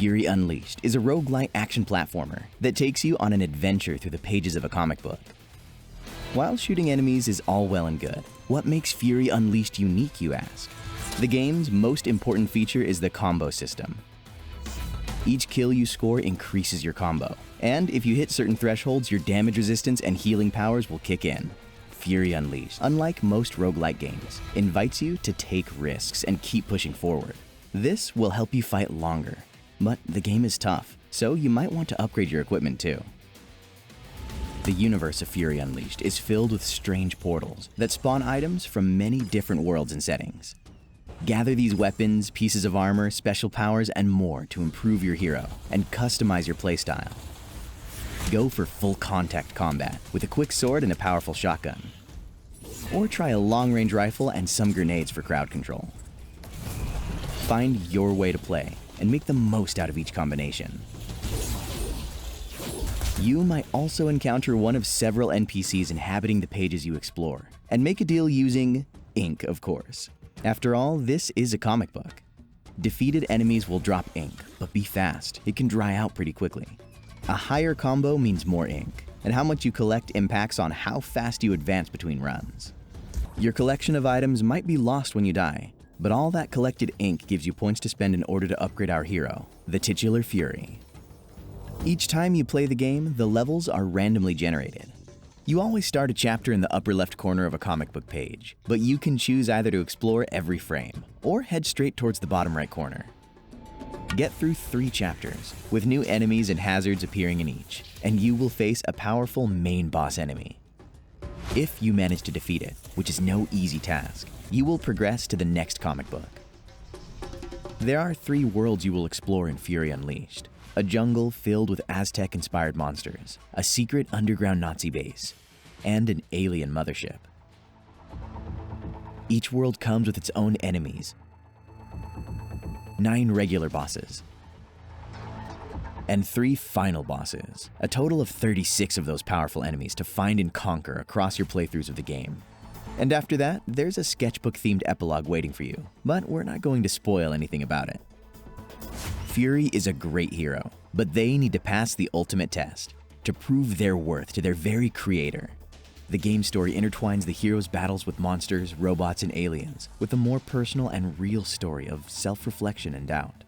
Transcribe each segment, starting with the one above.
Fury Unleashed is a roguelite action platformer that takes you on an adventure through the pages of a comic book. While shooting enemies is all well and good, what makes Fury Unleashed unique, you ask? The game's most important feature is the combo system. Each kill you score increases your combo, and if you hit certain thresholds, your damage resistance and healing powers will kick in. Fury Unleashed, unlike most roguelite games, invites you to take risks and keep pushing forward. This will help you fight longer, but the game is tough, so you might want to upgrade your equipment too. The universe of Fury Unleashed is filled with strange portals that spawn items from many different worlds and settings. Gather these weapons, pieces of armor, special powers, and more to improve your hero and customize your playstyle. Go for full contact combat with a quick sword and a powerful shotgun. Or try a long-range rifle and some grenades for crowd control. Find your way to play and make the most out of each combination. You might also encounter one of several NPCs inhabiting the pages you explore, and make a deal using ink, of course. After all, this is a comic book. Defeated enemies will drop ink, but be fast, it can dry out pretty quickly. A higher combo means more ink, and how much you collect impacts on how fast you advance between runs. Your collection of items might be lost when you die, but all that collected ink gives you points to spend in order to upgrade our hero, the titular Fury. Each time you play the game, the levels are randomly generated. You always start a chapter in the upper left corner of a comic book page, but you can choose either to explore every frame, or head straight towards the bottom right corner. Get through 3 chapters, with new enemies and hazards appearing in each, and you will face a powerful main boss enemy. If you manage to defeat it, which is no easy task, you will progress to the next comic book. There are 3 worlds you will explore in Fury Unleashed. A jungle filled with Aztec-inspired monsters, a secret underground Nazi base, and an alien mothership. Each world comes with its own enemies, 9 regular bosses, and 3 final bosses, a total of 36 of those powerful enemies to find and conquer across your playthroughs of the game. And after that, there's a sketchbook-themed epilogue waiting for you, but we're not going to spoil anything about it. Fury is a great hero, but they need to pass the ultimate test, to prove their worth to their very creator. The game story intertwines the hero's battles with monsters, robots, and aliens, with a more personal and real story of self-reflection and doubt.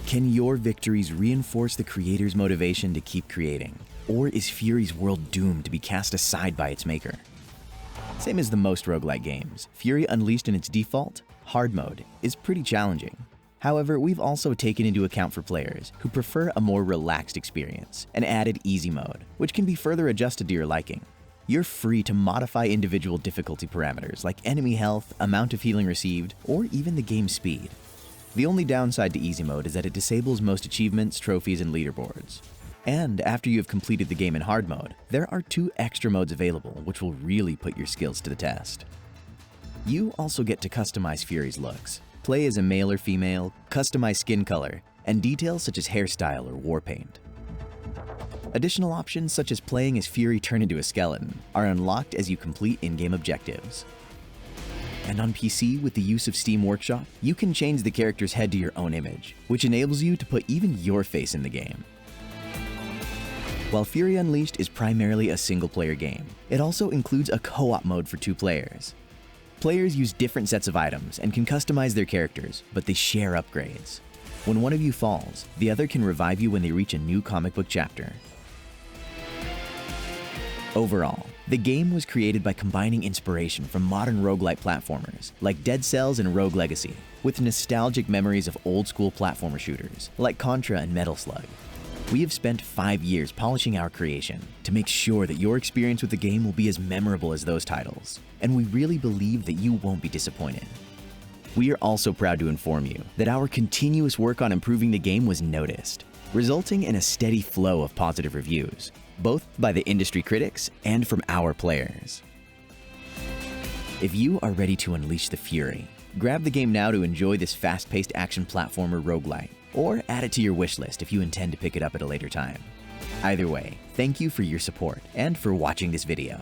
Can your victories reinforce the creator's motivation to keep creating, or is Fury's world doomed to be cast aside by its maker? Same as the most roguelite games, Fury Unleashed in its default, hard mode, is pretty challenging. However, we've also taken into account for players who prefer a more relaxed experience and added easy mode, which can be further adjusted to your liking. You're free to modify individual difficulty parameters like enemy health, amount of healing received, or even the game's speed. The only downside to easy mode is that it disables most achievements, trophies, and leaderboards. And after you have completed the game in hard mode, there are 2 extra modes available which will really put your skills to the test. You also get to customize Fury's looks. Play as a male or female, customize skin color, and details such as hairstyle or war paint. Additional options such as playing as Fury turned into a skeleton are unlocked as you complete in-game objectives. And on PC, with the use of Steam Workshop, you can change the character's head to your own image, which enables you to put even your face in the game. While Fury Unleashed is primarily a single-player game, it also includes a co-op mode for 2 players. Players use different sets of items and can customize their characters, but they share upgrades. When one of you falls, the other can revive you when they reach a new comic book chapter. Overall, the game was created by combining inspiration from modern roguelite platformers like Dead Cells and Rogue Legacy with nostalgic memories of old-school platformer shooters like Contra and Metal Slug. We have spent 5 years polishing our creation to make sure that your experience with the game will be as memorable as those titles, and we really believe that you won't be disappointed. We are also proud to inform you that our continuous work on improving the game was noticed, resulting in a steady flow of positive reviews, both by the industry critics and from our players. If you are ready to unleash the Fury, grab the game now to enjoy this fast-paced action platformer roguelite, or add it to your wish list if you intend to pick it up at a later time. Either way, thank you for your support and for watching this video.